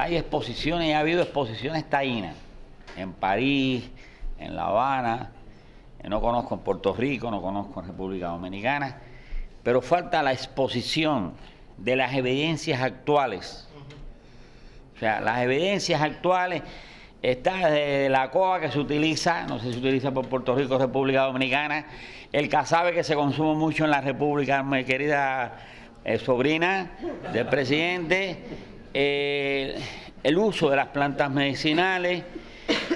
hay exposiciones, y ha habido exposiciones taínas en París, en La Habana, no conozco en Puerto Rico, no conozco en República Dominicana, pero falta la exposición de las evidencias actuales. O sea, las evidencias actuales está de la coa que se utiliza, no sé si se utiliza por Puerto Rico o República Dominicana, el casabe que se consume mucho en la República, mi querida sobrina del presidente, el uso de las plantas medicinales,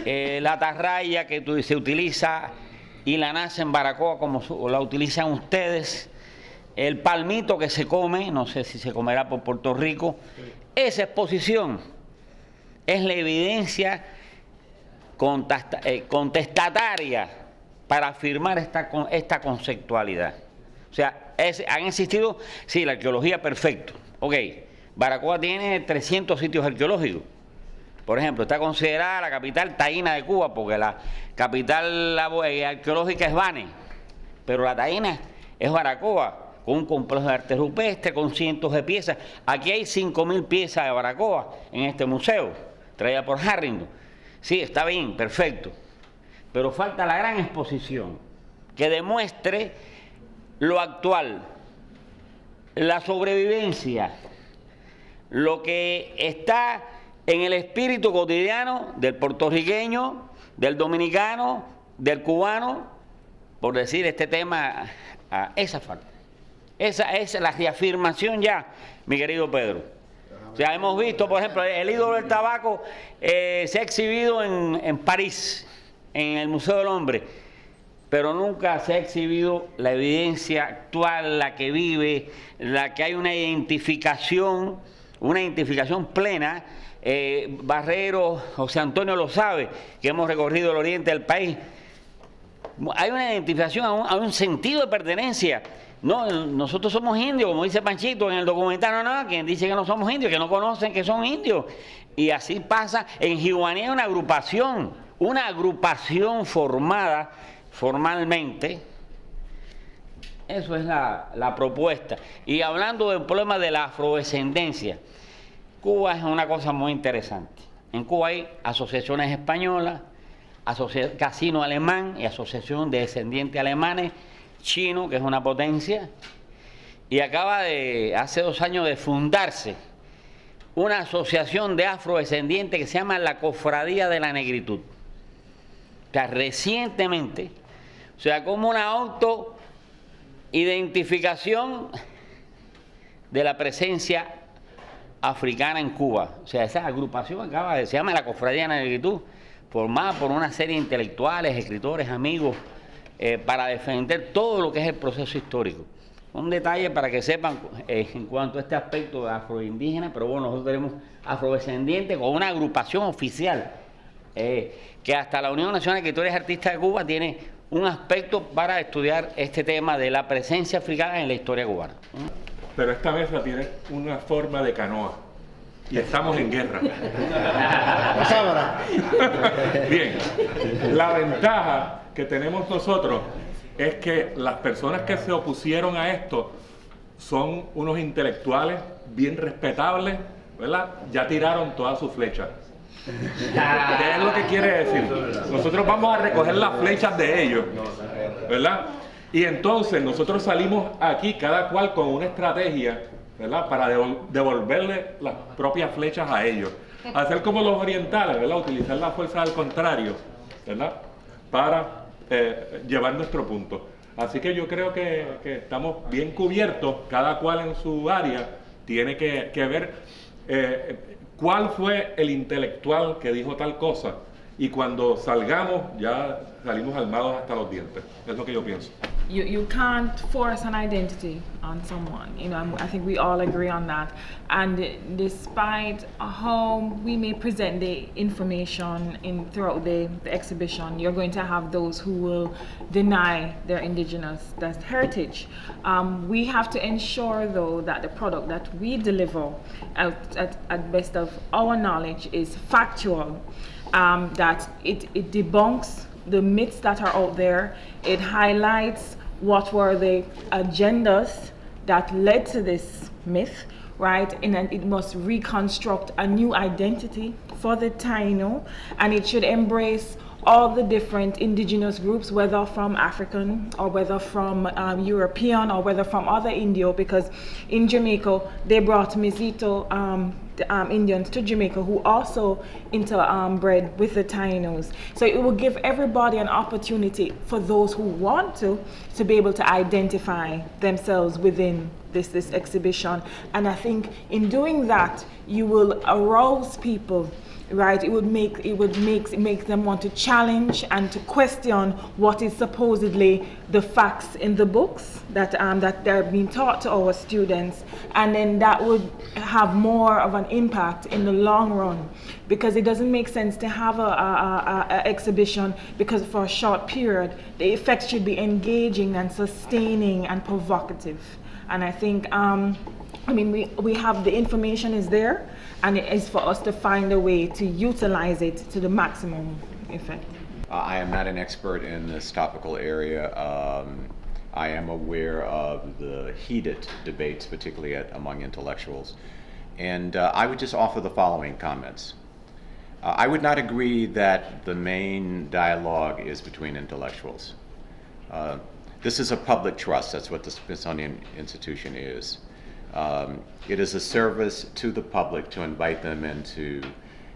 la atarraya que se utiliza y la nace en Baracoa como la utilizan ustedes, el palmito que se come, no sé si se comerá por Puerto Rico. Esa exposición es la evidencia contestataria para afirmar esta conceptualidad. O sea, han existido, sí, la arqueología, perfecto. Ok, Baracoa tiene 300 sitios arqueológicos. Por ejemplo, está considerada la capital taína de Cuba, porque la capital arqueológica es Bane, pero la taína es Baracoa, con un complejo de arte rupestre, con cientos de piezas. Aquí hay 5.000 piezas de Baracoa en este museo, traída por Harrington. Sí, está bien, perfecto. Pero falta la gran exposición que demuestre lo actual, la sobrevivencia, lo que está en el espíritu cotidiano del puertorriqueño, del dominicano, del cubano, por decir este tema, esa falta. Esa es la reafirmación ya, mi querido Pedro. O sea, hemos visto, por ejemplo, el ídolo del tabaco se ha exhibido en París, en el Museo del Hombre, pero nunca se ha exhibido la evidencia actual, la que vive, la que hay una identificación plena. Barrero, José Antonio lo sabe, que hemos recorrido el oriente del país. Hay una identificación a un sentido de pertenencia. No, nosotros somos indios, como dice Panchito en el documental, no, quien dice que no somos indios, que no conocen que son indios. Y así pasa, en Jiguaní hay una agrupación formada formalmente. Eso es la propuesta. Y hablando del problema de la afrodescendencia, Cuba es una cosa muy interesante. En Cuba hay asociaciones españolas, casino alemán y asociación de descendientes alemanes, chino, que es una potencia, y acaba hace 2 años de fundarse una asociación de afrodescendientes que se llama la Cofradía de la Negritud. O sea, recientemente, o sea, como una autoidentificación de la presencia africana en Cuba. O sea, esa agrupación se llama la Cofradía de la Negritud, formada por una serie de intelectuales, escritores, amigos, para defender todo lo que es el proceso histórico. Un detalle para que sepan en cuanto a este aspecto de afroindígena, pero bueno, nosotros tenemos afrodescendientes con una agrupación oficial, que hasta la Unión Nacional de Escritores y Artistas de Cuba tiene un aspecto para estudiar este tema de la presencia africana en la historia cubana. Pero esta mesa tiene una forma de canoa y estamos en guerra. Bien, la ventaja que tenemos nosotros es que las personas que se opusieron a esto son unos intelectuales bien respetables, ¿verdad? Ya tiraron todas sus flechas. ¿Qué es lo que quiere decir? Nosotros vamos a recoger las flechas de ellos, ¿verdad? Y entonces nosotros salimos aquí cada cual con una estrategia, ¿verdad? Para devolverle las propias flechas a ellos. Hacer como los orientales, ¿verdad? Utilizar la fuerza del contrario, ¿verdad? Para llevar nuestro punto. Así que yo creo que estamos bien cubiertos, cada cual en su área tiene que ver cuál fue el intelectual que dijo tal cosa, y cuando salgamos ya salimos armados hasta los dientes. Es lo que yo pienso. You can't force an identity on someone, you know, I think we all agree on that. And despite how we may present the information throughout the exhibition, you're going to have those who will deny their indigenous heritage. We have to ensure, though, that the product that we deliver at best of our knowledge is factual, that it debunks the myths that are out there. It highlights what were the agendas that led to this myth, right? And then it must reconstruct a new identity for the Taino, and it should embrace all the different indigenous groups, whether from African or whether from European or whether from other Indio, because in Jamaica they brought Mezito Indians to Jamaica who also interbred with the Tainos. So it will give everybody an opportunity, for those who want to be able to identify themselves within this exhibition. And I think in doing that, you will arouse people, right? It would make them want to challenge and to question what is supposedly the facts in the books that they're being taught to our students, and then that would have more of an impact in the long run, because it doesn't make sense to have a exhibition because for a short period. The effects should be engaging and sustaining and provocative. And I think we have the information is there, and it is for us to find a way to utilize it to the maximum effect. I am not an expert in this topical area. I am aware of the heated debates, particularly among intellectuals. And I would just offer the following comments. I would not agree that the main dialogue is between intellectuals. This is a public trust. That's what the Smithsonian Institution is. It is a service to the public to invite them into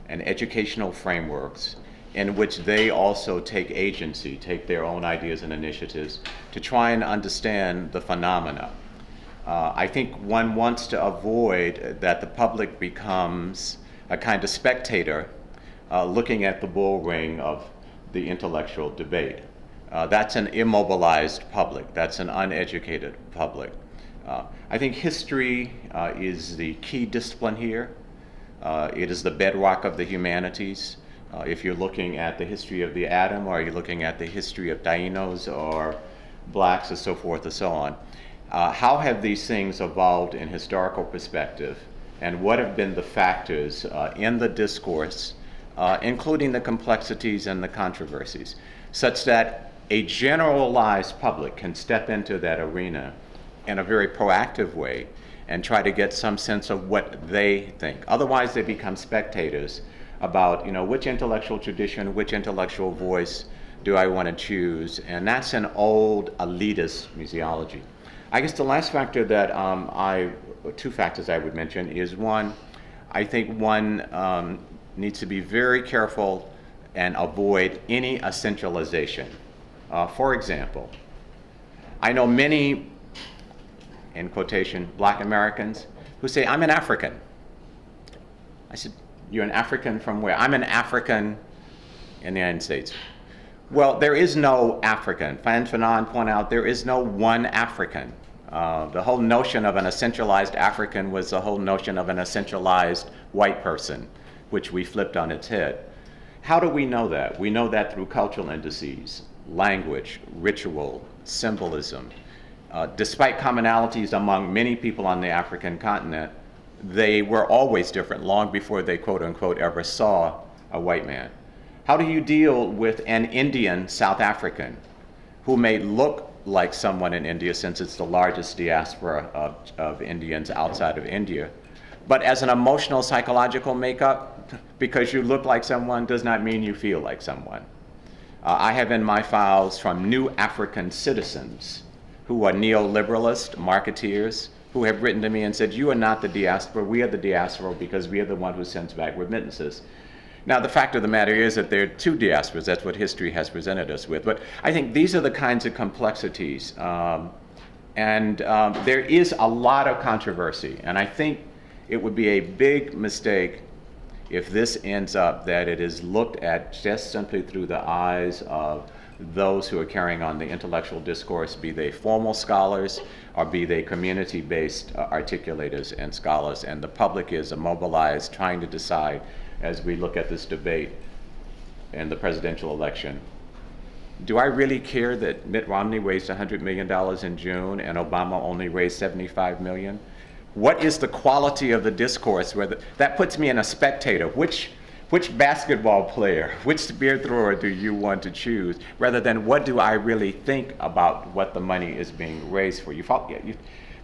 an educational frameworks in which they also take agency, take their own ideas and initiatives to try and understand the phenomena. I think one wants to avoid that the public becomes a kind of spectator looking at the bull ring of the intellectual debate. That's an immobilized public. That's an uneducated public. I think history is the key discipline here. It is the bedrock of the humanities. If you're looking at the history of the atom, or you're looking at the history of Tainos or blacks and so forth and so on, how have these things evolved in historical perspective, and what have been the factors in the discourse, including the complexities and the controversies, such that a generalized public can step into that arena in a very proactive way and try to get some sense of what they think. Otherwise, they become spectators about, which intellectual tradition, which intellectual voice do I want to choose? And that's an old elitist museology. I guess the last factor that two factors I would mention is one, I think one needs to be very careful and avoid any essentialization. For example, I know many, in quotation, Black Americans who say, I'm an African. I said, you're an African from where? I'm an African in the United States. Well, there is no African. Fan Fanon pointed out there is no one African. The whole notion of an essentialized African was the whole notion of an essentialized white person, which we flipped on its head. How do we know that? We know that through cultural indices, language, ritual, symbolism. Despite commonalities among many people on the African continent, they were always different long before they, quote unquote, ever saw a white man. How do you deal with an Indian South African who may look like someone in India, since it's the largest diaspora of Indians outside of India, but as an emotional, psychological makeup, because you look like someone does not mean you feel like someone. I have in my files from new African citizens who are neoliberalist marketeers, who have written to me and said, you are not the diaspora, we are the diaspora because we are the one who sends back remittances. Now, the fact of the matter is that there are two diasporas. That's what history has presented us with. But I think these are the kinds of complexities. There is a lot of controversy. And I think it would be a big mistake if this ends up that it is looked at just simply through the eyes of those who are carrying on the intellectual discourse, be they formal scholars or be they community-based articulators and scholars. And the public is immobilized, trying to decide, as we look at this debate and the presidential election, do I really care that Mitt Romney raised $100 million in June and Obama only raised $75 million? What is the quality of the discourse? That puts me in a spectator. Which basketball player, which spear thrower do you want to choose, rather than what do I really think about what the money is being raised for?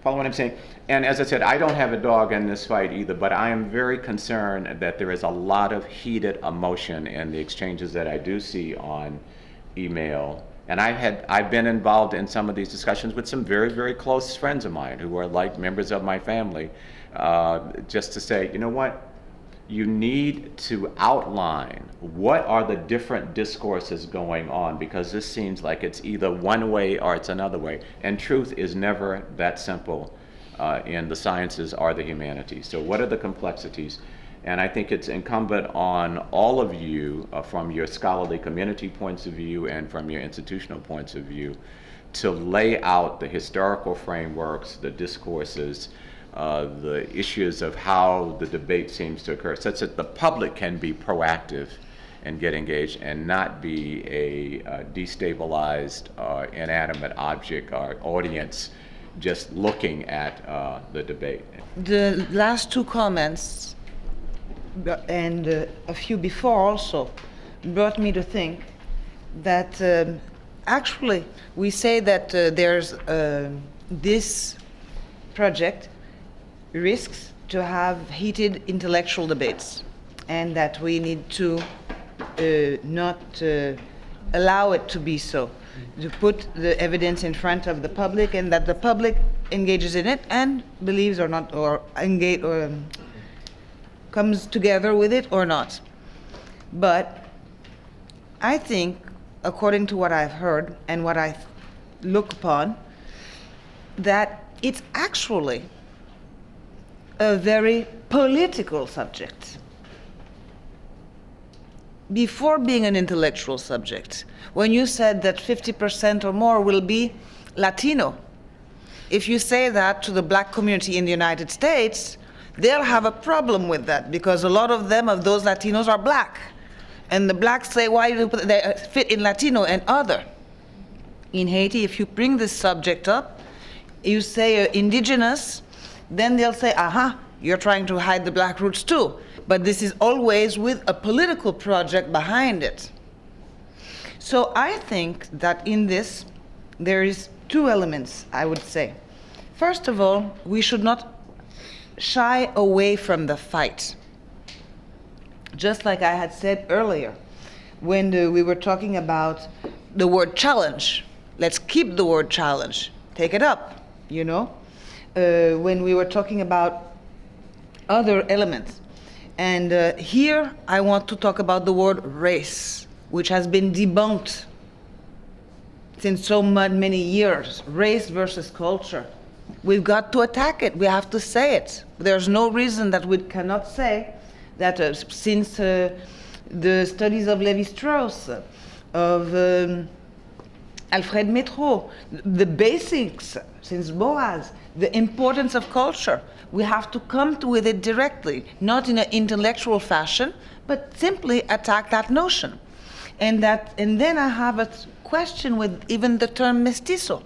follow what I'm saying? And as I said, I don't have a dog in this fight either, but I am very concerned that there is a lot of heated emotion in the exchanges that I do see on email. And I've been involved in some of these discussions with some very, very close friends of mine who are like members of my family, just to say, you know what? You need to outline what are the different discourses going on, because this seems like it's either one way or it's another way. And truth is never that simple in the sciences or the humanities. So what are the complexities? And I think it's incumbent on all of you from your scholarly community points of view and from your institutional points of view to lay out the historical frameworks, the discourses, the issues of how the debate seems to occur, such that the public can be proactive and get engaged and not be a destabilized inanimate object or audience just looking at the debate. The last two comments and a few before also brought me to think that actually we say that there's this project risks to have heated intellectual debates, and that we need to not allow it to be so, to put the evidence in front of the public, and that the public engages in it and believes or not, or engage or comes together with it or not. But I think, according to what I've heard and what I look upon, that it's actually a very political subject before being an intellectual subject. When you said that 50% or more will be Latino, if you say that to the black community in the United States, they'll have a problem with that, because a lot of them, of those Latinos, are black. And the blacks say, why do you put, they fit in Latino and other. In Haiti, if you bring this subject up, you say Indigenous, then they'll say, aha, you're trying to hide the black roots too. But this is always with a political project behind it. So I think that in this, there is two elements, I would say. First of all, we should not shy away from the fight. Just like I had said earlier, when we were talking about the word challenge. Let's keep the word challenge, take it up, you know? When we were talking about other elements. And here I want to talk about the word race, which has been debunked since so many years. Race versus culture. We've got to attack it. We have to say it. There's no reason that we cannot say that since the studies of Lévi-Strauss, of Alfred Métro, the basics, since Boas, the importance of culture, we have to come with it directly, not in an intellectual fashion, but simply attack that notion. And then I have a question with even the term mestizo.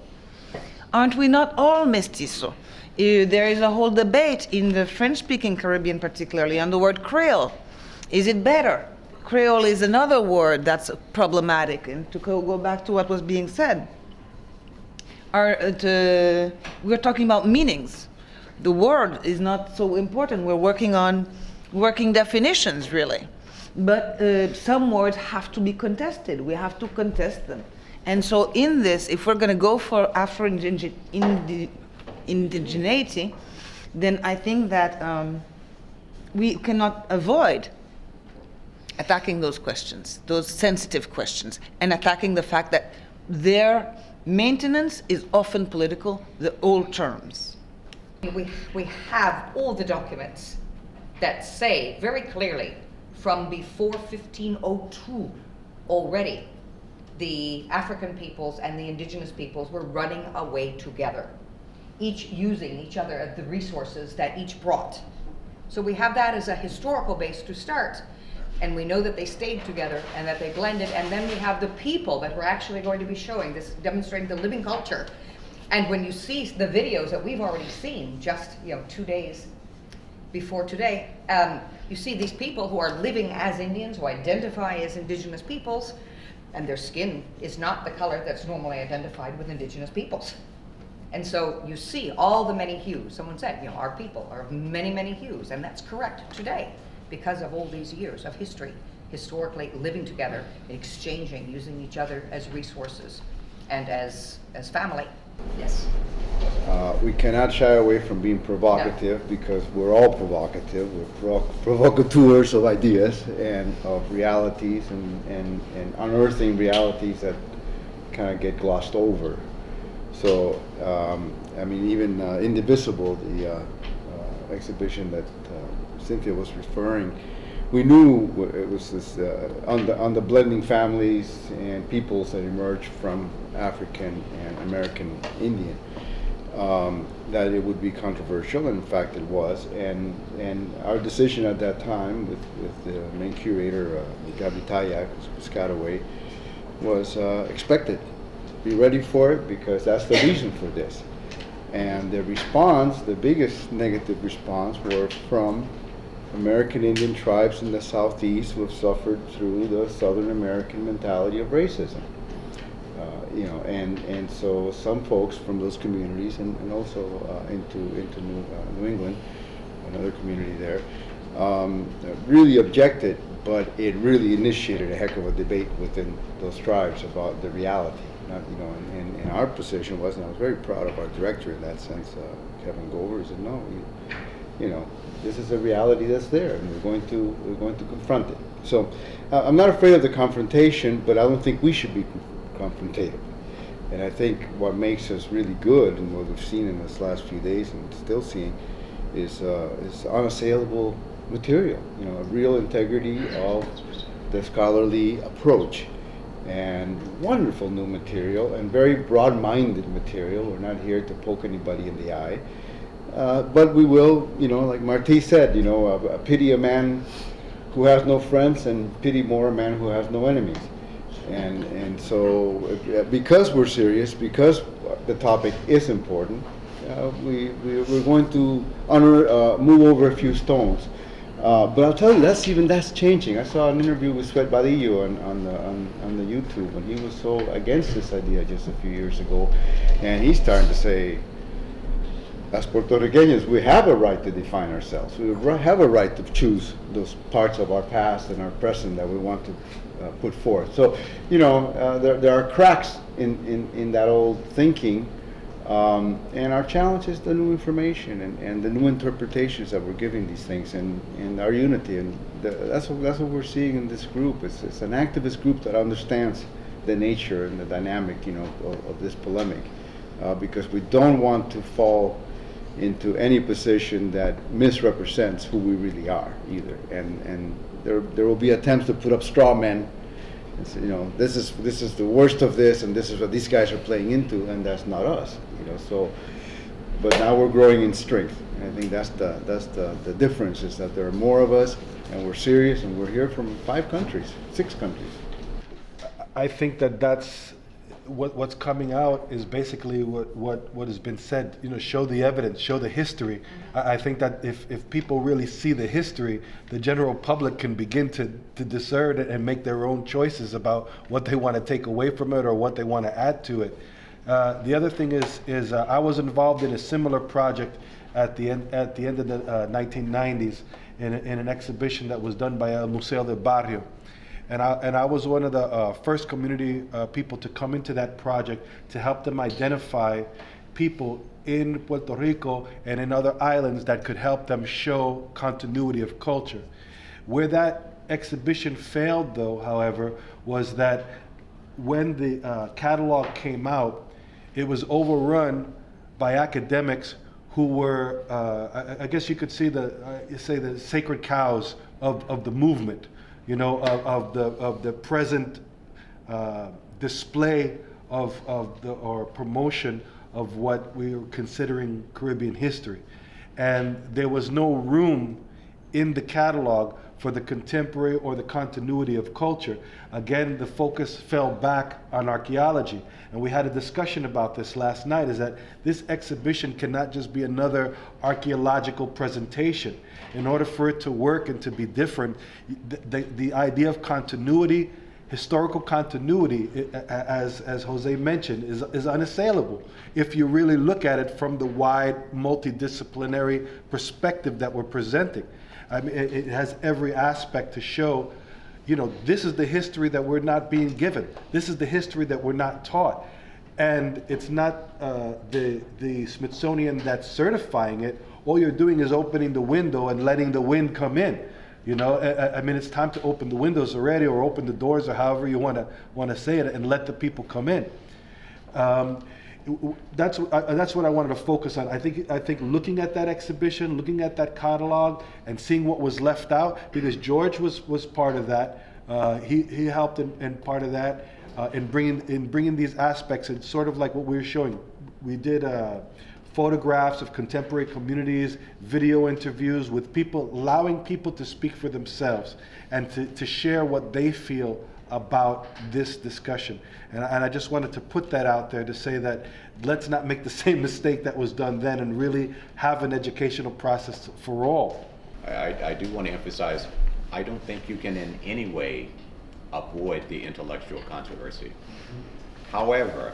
Aren't we not all mestizo? There is a whole debate in the French-speaking Caribbean particularly on the word Creole. Is it better? Creole is another word that's problematic. And to go back to what was being said, we're talking about meanings. The word is not so important. We're working on working definitions, really. But some words have to be contested. We have to contest them. And so in this, if we're going to go for Afro-indigeneity, then I think that we cannot avoid attacking those questions, those sensitive questions, and attacking the fact that their maintenance is often political, the old terms. We have all the documents that say very clearly from before 1502 already the African peoples and the indigenous peoples were running away together, each using each other, the resources that each brought. So we have that as a historical base to start. And we know that they stayed together and that they blended. And then we have the people that we're actually going to be showing, this demonstrating the living culture. And when you see the videos that we've already seen just 2 days before today, you see these people who are living as Indians, who identify as indigenous peoples, and their skin is not the color that's normally identified with indigenous peoples. And so you see all the many hues. Someone said, you know, our people are of many, many hues, and that's correct today because of all these years of history, historically living together, exchanging, using each other as resources and as family. Yes. We cannot shy away from being provocative because we're all provocative. We're provocateurs of ideas and of realities and unearthing realities that kind of get glossed over. So, I mean, even Indivisible, the exhibition that Cynthia was referring, we knew it was this on the blending families and peoples that emerged from African and American Indian, that it would be controversial, and in fact it was. And our decision at that time with the main curator, Gabi Tayak, Piscataway, was expected. Be ready for it because that's the reason for this. And the response, the biggest negative response, were from American Indian tribes in the Southeast who have suffered through the Southern American mentality of racism. You know, and so some folks from those communities and also into New England, another community there, really objected, but it really initiated a heck of a debate within those tribes about the reality. Not, you know, and our position was, and I was very proud of our director in that sense, Kevin Gover. He said, no, you know, this is a reality that's there, and we're going to confront it. So I'm not afraid of the confrontation, but I don't think we should be confrontative. And I think what makes us really good, and what we've seen in this last few days and still seeing, is unassailable material. You know, a real integrity of the scholarly approach. And wonderful new material and very broad-minded material. We're not here to poke anybody in the eye. But we will, you know, like Marti said, you know, pity a man who has no friends and pity more a man who has no enemies. And so because we're serious, because the topic is important, we're going to move over a few stones. But I'll tell you, that's changing. I saw an interview with Sweat Badillo on the YouTube, and he was so against this idea just a few years ago, and he's starting to say, as Puerto Ricanos, we have a right to define ourselves. We have a right to choose those parts of our past and our present that we want to put forth. So, you know, there are cracks in that old thinking. And our challenge is the new information and the new interpretations that we're giving these things and our unity. And that's what we're seeing in this group. It's an activist group that understands the nature and the dynamic, you know, of this polemic, because we don't want to fall into any position that misrepresents who we really are either. And there will be attempts to put up straw men. And say, you know, this is the worst of this, and this is what these guys are playing into, and that's not us. You know, so, but now we're growing in strength. And I think that's the difference, is that there are more of us, and we're serious, and we're here from 6 countries. I think that's what's coming out is basically what has been said. You know, show the evidence, show the history. I think that if people really see the history, the general public can begin to discern it and make their own choices about what they want to take away from it or what they want to add to it. The other thing is I was involved in a similar project at the end of the 1990s in an exhibition that was done by El Museo del Barrio. And I was one of the first community people to come into that project to help them identify people in Puerto Rico and in other islands that could help them show continuity of culture. Where that exhibition failed, though, however, was that when the catalog came out, it was overrun by academics who were, I guess you could say the sacred cows of the movement. You know, of the present display or promotion of what we were considering Caribbean history. And there was no room in the catalog for the contemporary or the continuity of culture. Again, the focus fell back on archaeology. And we had a discussion about this last night, is that this exhibition cannot just be another archaeological presentation. In order for it to work and to be different, the idea of continuity historical continuity, as Jose mentioned, is unassailable if you really look at it from the wide multidisciplinary perspective that we're presenting. I mean, it has every aspect to show, you know, this is the history that we're not being given. This is the history that we're not taught. And it's not the Smithsonian that's certifying it. All you're doing is opening the window and letting the wind come in. You know, I mean, it's time to open the windows already, or open the doors, or however you want to say it, and let the people come in. That's what I wanted to focus on. I think looking at that exhibition, looking at that catalog, and seeing what was left out, because George was part of that. He helped in part of that in bringing these aspects. It's sort of like what we were showing. We did photographs of contemporary communities, video interviews with people, allowing people to speak for themselves and to share what they feel about this discussion. And I just wanted to put that out there to say that let's not make the same mistake that was done then, and really have an educational process for all. I do want to emphasize, I don't think you can in any way avoid the intellectual controversy. However,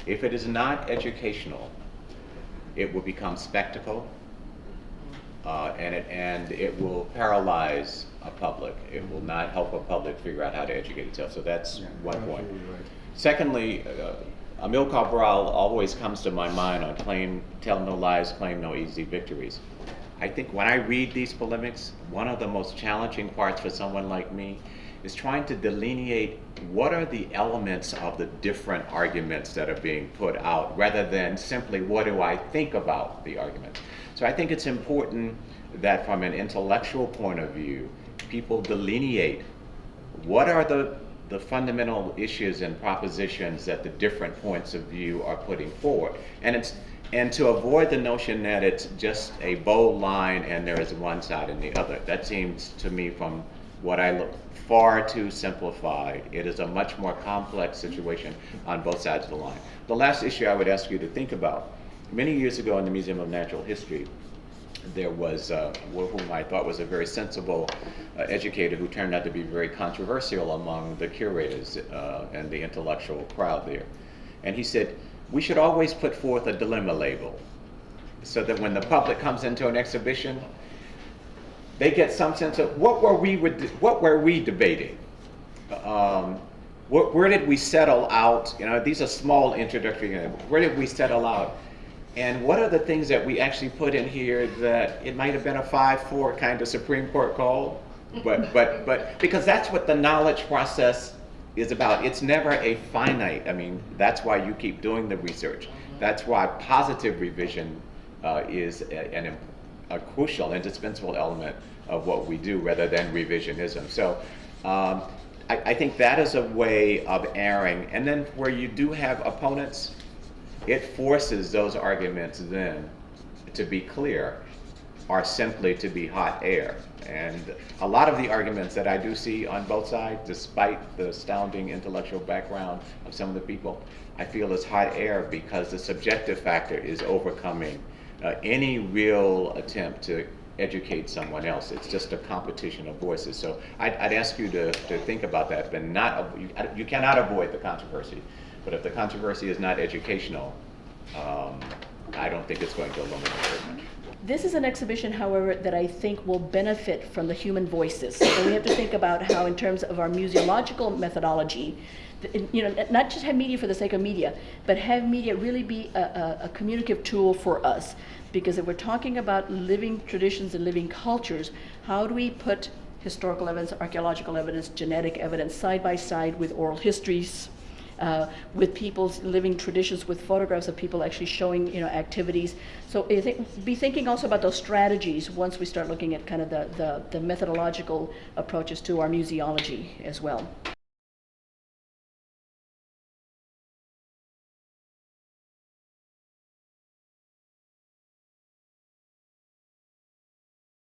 if it is not educational, it will become spectacle, and it will paralyze a public. It will not help a public figure out how to educate itself. So that's one point. Right. Secondly, Emil Cabral always comes to my mind on tell no lies, claim no easy victories. I think when I read these polemics, one of the most challenging parts for someone like me is trying to delineate what are the elements of the different arguments that are being put out, rather than simply what do I think about the argument. So I think it's important that from an intellectual point of view, people delineate what are the fundamental issues and propositions that the different points of view are putting forward. And to avoid the notion that it's just a bold line and there is one side and the other. That seems to me, from what I look, far too simplified. It is a much more complex situation on both sides of the line. The last issue I would ask you to think about, many years ago in the Museum of Natural History, there was whom I thought was a very sensible educator who turned out to be very controversial among the curators and the intellectual crowd there. And he said, we should always put forth a dilemma label, so that when the public comes into an exhibition, they get some sense of what were we debating? Where did we settle out? You know, these are small introductory. Where did we settle out? And what are the things that we actually put in here that it might have been a 5-4 kind of Supreme Court call, but because that's what the knowledge process is about. It's never a finite. I mean, that's why you keep doing the research. That's why positive revision is a crucial, indispensable element of what we do, rather than revisionism. So I think that is a way of erring. And then where you do have opponents, it forces those arguments then to be clear, or simply to be hot air. And a lot of the arguments that I do see on both sides, despite the astounding intellectual background of some of the people, I feel is hot air because the subjective factor is overcoming any real attempt to educate someone else. It's just a competition of voices. So I'd ask you to think about that, but you cannot avoid the controversy. But if the controversy is not educational, I don't think it's going to illuminate very much. This is an exhibition, however, that I think will benefit from the human voices. So we have to think about how, in terms of our museological methodology, you know, not just have media for the sake of media, but have media really be a communicative tool for us. Because if we're talking about living traditions and living cultures, how do we put historical evidence, archaeological evidence, genetic evidence side by side with oral histories, with people's living traditions, with photographs of people actually showing, you know, activities. So I think be thinking also about those strategies once we start looking at kind of the methodological approaches to our museology as well.